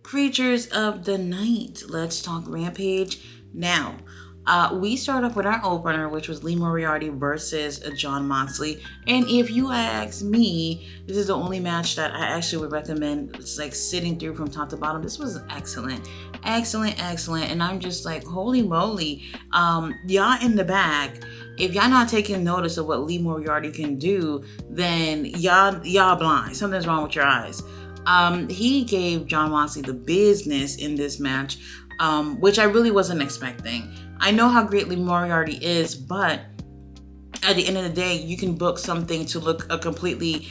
Creatures of the night. Let's talk Rampage now. We start off with our opener, which was Lee Moriarty versus Jon Moxley. And if you ask me, this is the only match that I actually would recommend. It's like sitting through from top to bottom. This was excellent. Excellent. And I'm just like, holy moly. Y'all in the back. If y'all not taking notice of what Lee Moriarty can do, then y'all blind. Something's wrong with your eyes. He gave Jon Moxley the business in this match, which I really wasn't expecting. I know how great Lee Moriarty is, but at the end of the day, you can book something to look a completely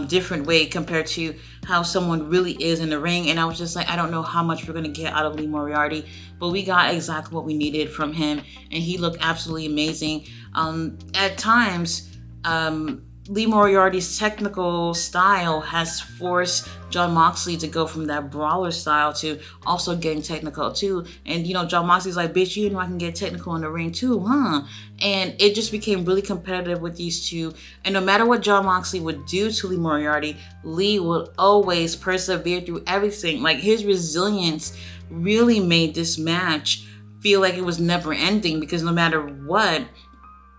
different way compared to how someone really is in the ring. And I was just like, I don't know how much we're going to get out of Lee Moriarty, but we got exactly what we needed from him, and he looked absolutely amazing. At times, Lee Moriarty's technical style has forced Jon Moxley to go from that brawler style to also getting technical too. And Jon Moxley's like, bitch, you know I can get technical in the ring too, huh? And it just became really competitive with these two. And no matter what Jon Moxley would do to Lee Moriarty, Lee would always persevere through everything. Like, his resilience really made this match feel like it was never ending, because no matter what,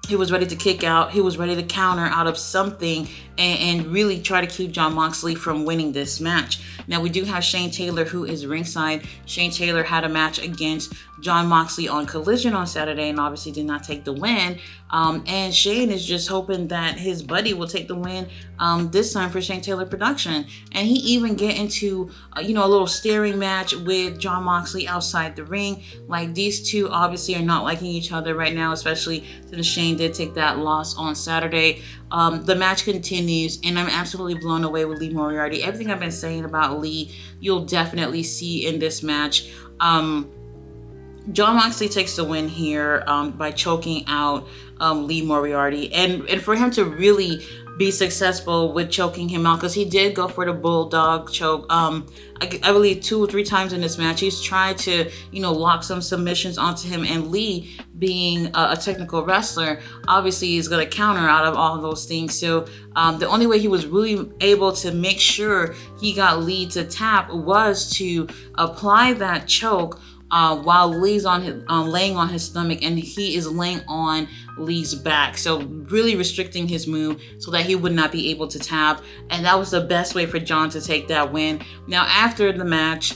he was ready to kick out. He was ready to counter out of something and really try to keep Jon Moxley from winning this match. Now, we do have Shane Taylor, who is ringside. Shane Taylor had a match against Jon Moxley on Collision on Saturday and obviously did not take the win. And Shane is just hoping that his buddy will take the win this time for Shane Taylor Production. And he even get into, a little staring match with Jon Moxley outside the ring. Like, these two obviously are not liking each other right now, especially since Shane did take that loss on Saturday. The match continues, and I'm absolutely blown away with Lee Moriarty. Everything I've been saying about Lee, you'll definitely see in this match. Jon Moxley takes the win here by choking out Lee Moriarty. And for him to really be successful with choking him out, because he did go for the bulldog choke. I believe 2 or 3 times in this match. He's tried to, lock some submissions onto him. And Lee, being a technical wrestler, obviously is going to counter out of all of those things. So the only way he was really able to make sure he got Lee to tap was to apply that choke while Lee's on his, laying on his stomach, and he is laying on Lee's back. So really restricting his move so that he would not be able to tap. And that was the best way for Jon to take that win. Now, after the match,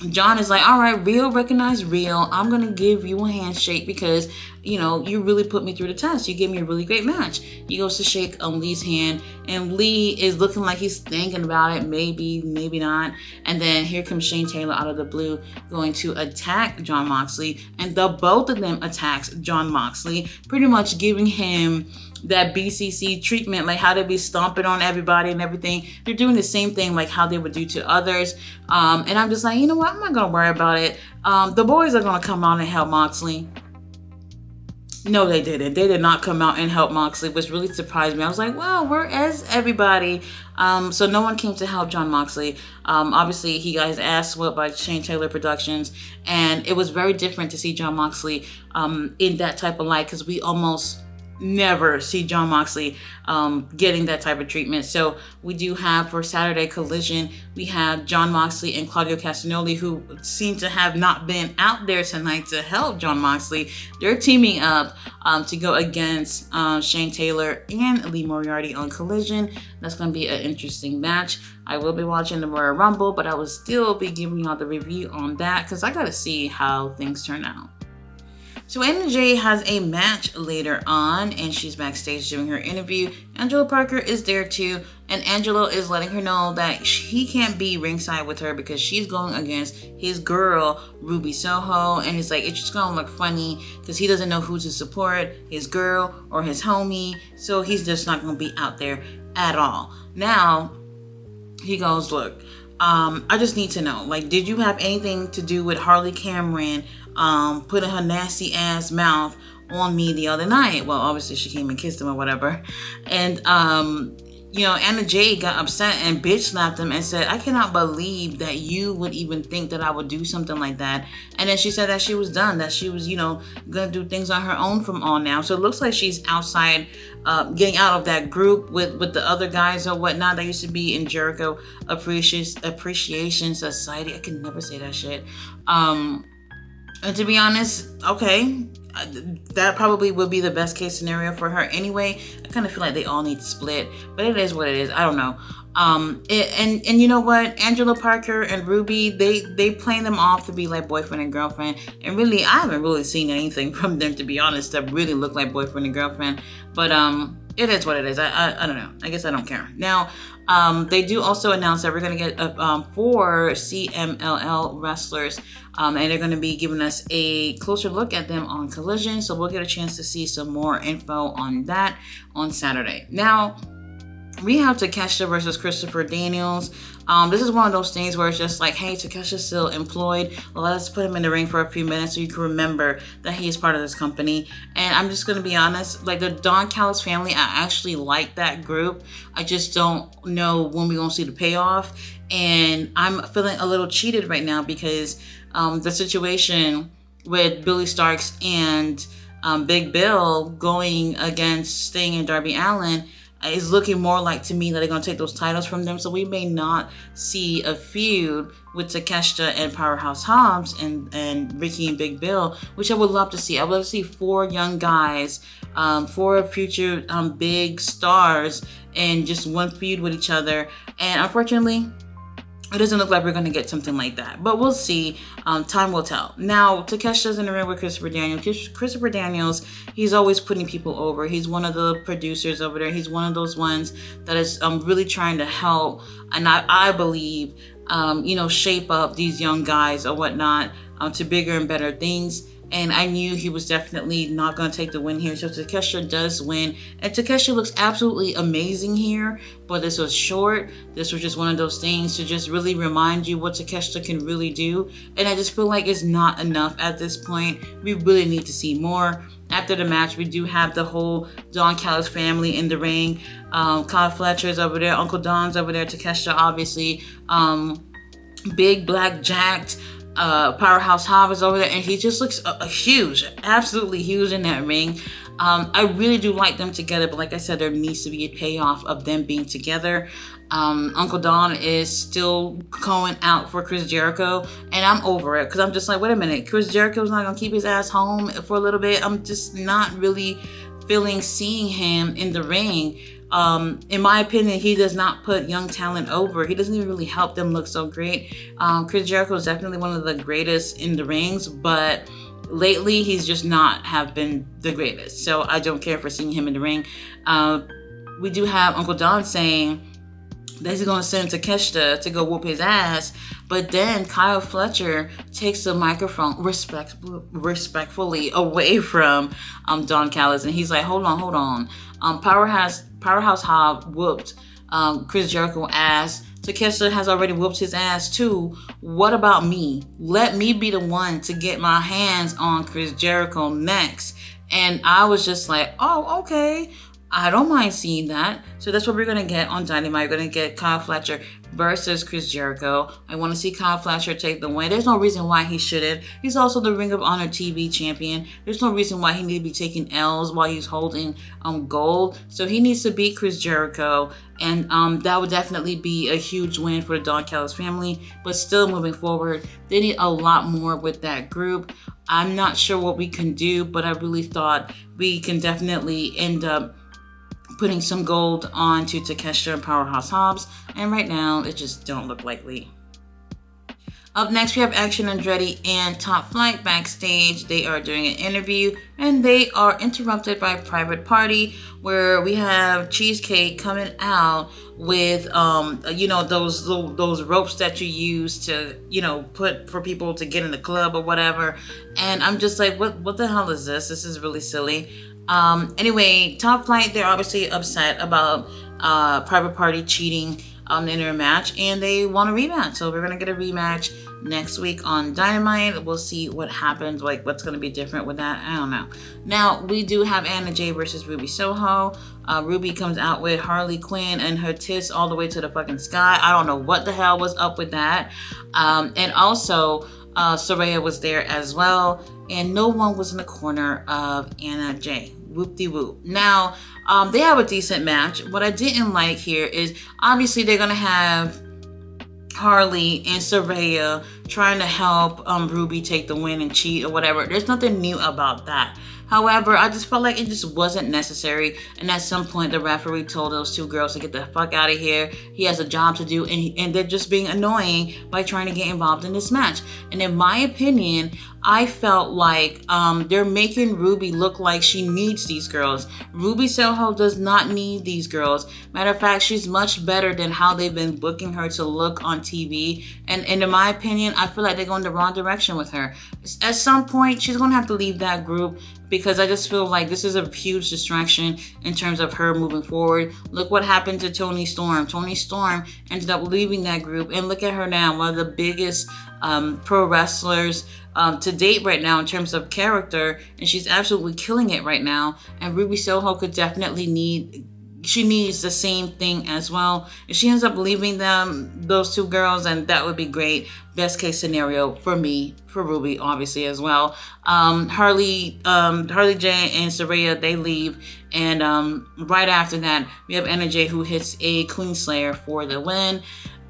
Jon is like, all right, real recognize real. I'm going to give you a handshake because, you really put me through the test. You gave me a really great match. He goes to shake Lee's hand, and Lee is looking like he's thinking about it. Maybe, maybe not. And then here comes Shane Taylor out of the blue going to attack Jon Moxley. And the both of them attacks Jon Moxley, pretty much giving him that BCC treatment, like how they be stomping on everybody and everything. They're doing the same thing like how they would do to others. And I'm just like, you know what? I'm not going to worry about it. The boys are going to come out and help Moxley. No, they didn't. They did not come out and help Moxley, which really surprised me. I was like, wow, where is everybody? So no one came to help Jon Moxley. Obviously, he got his ass whooped by Shane Taylor Productions. And it was very different to see Jon Moxley in that type of light, because we almost never see Jon Moxley getting that type of treatment. So we do have, for Saturday Collision, we have Jon Moxley and Claudio Castagnoli, who seem to have not been out there tonight to help Jon Moxley. They're teaming up to go against Shane Taylor and Lee Moriarty on Collision. That's going to be an interesting match. I will be watching the Royal Rumble, but I will still be giving y'all the review on that because I got to see how things turn out. So MJ has a match later on, and she's backstage doing her interview. Angelo Parker is there too, and Angelo is letting her know that he can't be ringside with her because she's going against his girl, Ruby Soho, and it's like, it's just gonna look funny because he doesn't know who to support, his girl or his homie, so he's just not gonna be out there at all. Now, he goes, look, I just need to know, like, did you have anything to do with Harley Cameron putting her nasty ass mouth on me the other night? Well, obviously she came and kissed him or whatever. And, Anna Jay got upset and bitch slapped him and said, I cannot believe that you would even think that I would do something like that. And then she said that she was done, that she was, gonna do things on her own from on now. So it looks like she's outside getting out of that group with the other guys or whatnot that used to be in Jericho Appreciation Society. I can never say that shit. And to be honest, okay, that probably would be the best case scenario for her anyway. I kind of feel like they all need to split, but it is what it is. I don't know. And you know what? Angela Parker and Ruby, they playing them off to be like boyfriend and girlfriend. And really, I haven't really seen anything from them, to be honest, that really look like boyfriend and girlfriend. But it is what it is. I don't know. I guess I don't care. Now, they do also announce that we're going to get 4 CMLL wrestlers, and they're going to be giving us a closer look at them on Collision. So we'll get a chance to see some more info on that on Saturday. Now, we have Takeshita versus Christopher Daniels. This is one of those things where it's just like, hey, Takesha's still employed. Well, let's put him in the ring for a few minutes so you can remember that he is part of this company. And I'm just going to be honest, like the Don Callis family, I actually like that group. I just don't know when we're going to see the payoff. And I'm feeling a little cheated right now because the situation with Billy Starks and Big Bill going against Sting and Darby Allin is looking more like to me that they're going to take those titles from them. So we may not see a feud with Takeshita and Powerhouse Hobbs and Ricky and Big Bill, which I would love to see. I would love to see 4 young guys, 4 future big stars, and just one feud with each other. And unfortunately, it doesn't look like we're going to get something like that. But we'll see. Time will tell. Now, Takesha's in the ring with Christopher Daniels. Christopher Daniels, he's always putting people over. He's one of the producers over there. He's one of those ones that is really trying to help. And I believe, shape up these young guys or whatnot to bigger and better things. And I knew he was definitely not going to take the win here. So Takesha does win. And Takesha looks absolutely amazing here. But this was short. This was just one of those things to just really remind you what Takesha can really do. And I just feel like it's not enough at this point. We really need to see more. After the match, we do have the whole Don Callis family in the ring. Kyle Fletcher's over there. Uncle Don's over there. Takesha, obviously. Big, black, jacked. Powerhouse Hobbs is over there, and he just looks huge, absolutely huge in that ring. I really do like them together, but like I said, there needs to be a payoff of them being together. Uncle Don is still going out for Chris Jericho, and I'm over it because I'm just like, wait a minute, Chris Jericho's not gonna keep his ass home for a little bit. I'm just not really feeling seeing him in the ring. In my opinion, he does not put young talent over. He doesn't even really help them look so great. Chris Jericho is definitely one of the greatest in the rings, but lately he's just not have been the greatest. So I don't care for seeing him in the ring. We do have Uncle Don saying that he's going to send Takeshita to go whoop his ass, but then Kyle Fletcher takes the microphone respectfully away from Don Callis, and he's like, hold on. Powerhouse Hobbs whooped Chris Jericho ass. Takeshita has already whooped his ass too. What about me? Let me be the one to get my hands on Chris Jericho next. And I was just like, oh, okay. I don't mind seeing that. So that's what we're going to get on Dynamite. We're going to get Kyle Fletcher versus Chris Jericho. I want to see Kyle Fletcher take the win. There's no reason why he shouldn't. He's also the Ring of Honor TV champion. There's no reason why he needs to be taking L's while he's holding gold. So he needs to beat Chris Jericho. And that would definitely be a huge win for the Don Callis family. But still moving forward, they need a lot more with that group. I'm not sure what we can do, but I really thought we can definitely end up putting some gold onto Takeshita and Powerhouse Hobbs, and right now it just don't look likely. Up next, we have Action Andretti and Top Flight backstage. They are doing an interview, and they are interrupted by a private party where we have Cheesecake coming out with, those ropes that you use to, put for people to get in the club or whatever. And I'm just like, what the hell is this? This is really silly. Anyway, Top Flight, they're obviously upset about Private Party cheating in their match, and they want a rematch. So we're going to get a rematch next week on Dynamite. We'll see what happens, like what's going to be different with that. I don't know. Now, we do have Anna Jay versus Ruby Soho. Ruby comes out with Harley Quinn and her tits all the way to the fucking sky. I don't know what the hell was up with that. And also, Saraya was there as well, and no one was in the corner of Anna Jay. Whoop-de-whoop. Now, They have a decent match. What I didn't like here is obviously they're gonna have Harley and Saraya trying to help Ruby take the win and cheat or whatever. There's nothing new about that. However, I just felt like it just wasn't necessary. And at some point, the referee told those two girls to get the fuck out of here. He has a job to do, and they're just being annoying by trying to get involved in this match. And in my opinion, I felt like they're making Ruby look like she needs these girls. Ruby Soho does not need these girls. Matter of fact, she's much better than how they've been booking her to look on TV. And in my opinion, I feel like they're going the wrong direction with her. At some point, she's going to have to leave that group, because I just feel like this is a huge distraction in terms of her moving forward. Look what happened to Toni Storm. Toni Storm ended up leaving that group, and look at her now, one of the biggest pro wrestlers to date right now in terms of character, and she's absolutely killing it right now. And Ruby Soho could definitely needs the same thing as well. If she ends up leaving those two girls, and that would be great. Best case scenario for me, for Ruby, obviously, as well. Harley J and Saraya, they leave, and right after that, we have NJ who hits a Queen Slayer for the win.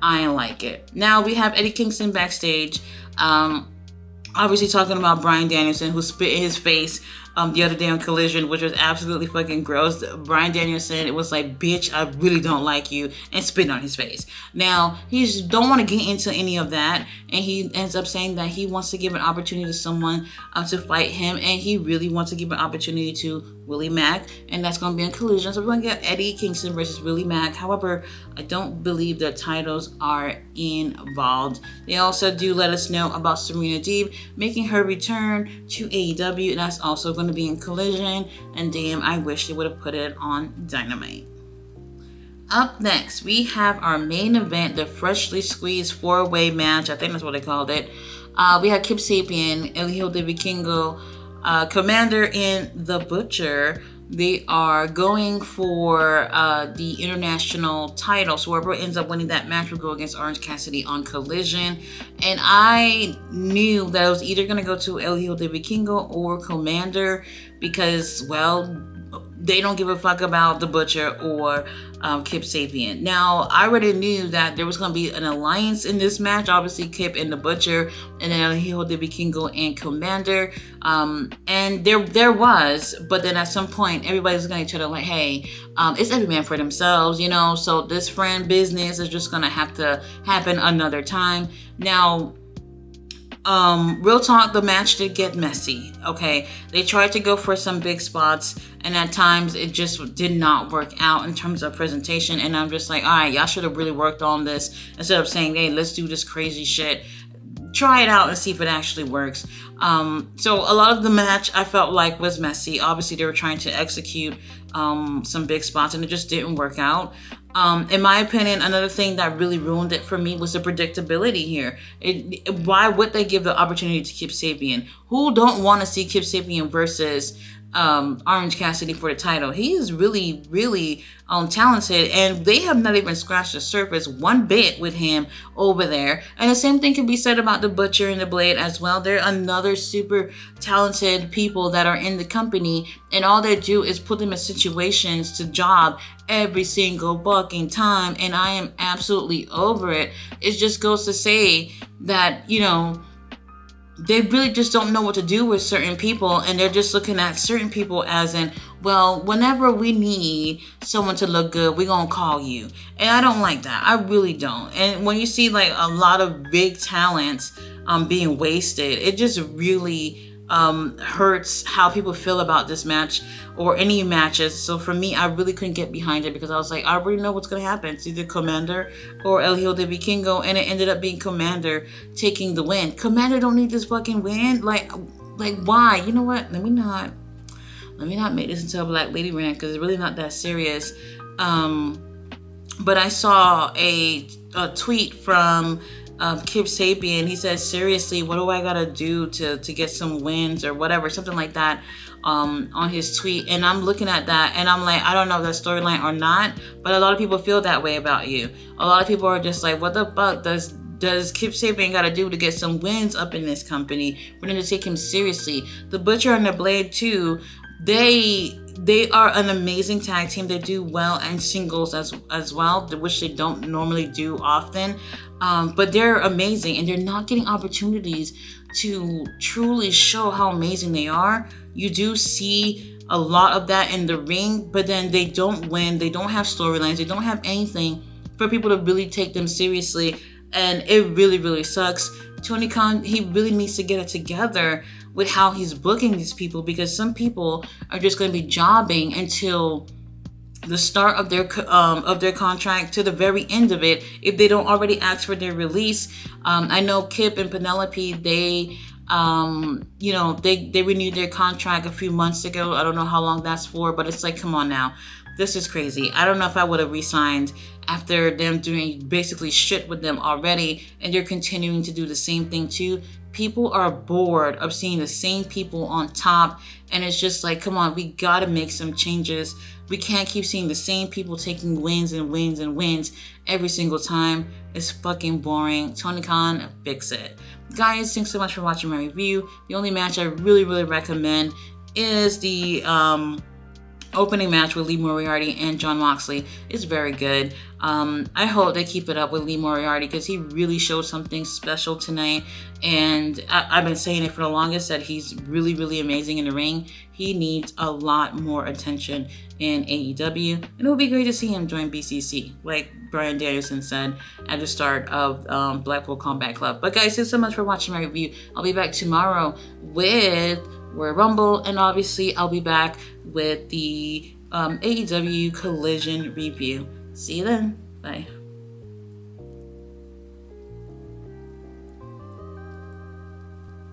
I ain't like it. Now we have Eddie Kingston backstage, obviously talking about Bryan Danielson, who spit in his face the other day on Collision, which was absolutely fucking gross. Bryan Danielson, it was like, bitch, I really don't like you, and spit on his face. Now, he just don't want to get into any of that, and he ends up saying that he wants to give an opportunity to someone to fight him, and he really wants to give an opportunity to Willie Mack, and that's going to be on Collision. So we're going to get Eddie Kingston versus Willie Mack. However, I don't believe the titles are involved. They also do let us know about Serena Deeb making her return to AEW, and that's also going to be in Collision. And damn, I wish they would have put it on Dynamite. Up next, we have our main event, the freshly squeezed four-way match. I think that's what they called it. We have Kip Sapien, El Hijo de Vikingo, Commander, and The Butcher. They are going for the international title. So whoever ends up winning that match will go against Orange Cassidy on Collision. And I knew that it was either going to go to El Hijo de Vikingo or Commander, because, well, they don't give a fuck about The Butcher or Kip Sapien. Now, I already knew that there was going to be an alliance in this match. Obviously, Kip and The Butcher, and then El Hijo de Vikingo and Commander. And there was, but then at some point, everybody's looking at each other like, hey, it's every man for themselves, you know? So this friend business is just going to have to happen another time. Now, real talk, the match did get messy, okay? They tried to go for some big spots, and at times it just did not work out in terms of presentation, and I'm just like, all right, y'all should have really worked on this instead of saying, hey, let's do this crazy shit. Try it out and see if it actually works. So a lot of the match I felt like was messy. Obviously, they were trying to execute some big spots, and it just didn't work out. In my opinion, another thing that really ruined it for me was the predictability here. Why would they give the opportunity to Kip Sapien? Who don't want to see Kip Sapien versus Orange Cassidy for the title? He is really, really talented, and they have not even scratched the surface one bit with him over there. And the same thing can be said about the Butcher and the Blade as well. They're another super talented people that are in the company, and all they do is put them in situations to job every single fucking time, and I am absolutely over it. It just goes to say that, you know, they really just don't know what to do with certain people, and they're just looking at certain people as in, well, whenever we need someone to look good, we're gonna call you. And I don't like that. I really don't. And when you see like a lot of big talents being wasted, it just really hurts how people feel about this match or any matches. So for me, I really couldn't get behind it, because I was like, I already know what's going to happen. It's either Commander or El Hijo de Vikingo, and it ended up being Commander taking the win. Commander don't need this fucking win. Like why? You know what? Let me not make this into a Black Lady rant, because it's really not that serious. But I saw a tweet from Kip Sapien. He says, seriously, what do I gotta do to get some wins or whatever, something like that, on his tweet. And I'm looking at that and I'm like, I don't know if that's storyline or not, but a lot of people feel that way about you. A lot of people are just like, what the fuck does Kip Sapien gotta do to get some wins up in this company? We're gonna take him seriously. The Butcher and the Blade too, they they are an amazing tag team. They do well and singles as well, which they don't normally do often. But they're amazing, and they're not getting opportunities to truly show how amazing they are. You do see a lot of that in the ring, but then they don't win. They don't have storylines. They don't have anything for people to really take them seriously, and it really, really sucks. Tony Khan, he really needs to get it together with how he's booking these people, because some people are just going to be jobbing until the start of their contract to the very end of it if they don't already ask for their release. I know Kip and Penelope, they they renewed their contract a few months ago. I don't know how long that's for, but it's like, come on now. This is crazy. I don't know if I would have re-signed after them doing basically shit with them already, and they're continuing to do the same thing too. People are bored of seeing the same people on top, and it's just like, come on, we gotta make some changes. We can't keep seeing the same people taking wins and wins and wins every single time. It's fucking boring. Tony Khan, fix it. Guys, thanks so much for watching my review. The only match I really, really recommend is the opening match with Lee Moriarty and Jon Moxley. Is very good. I hope they keep it up with Lee Moriarty, because he really showed something special tonight, and I've been saying it for the longest that he's really, really amazing in the ring. He needs a lot more attention in AEW, and it would be great to see him join BCC, like Bryan Danielson said at the start of Blackpool Combat Club. But guys, thanks so much for watching my review. I'll be back tomorrow with Royal Rumble, and obviously I'll be back with the AEW Collision review. See you then. Bye.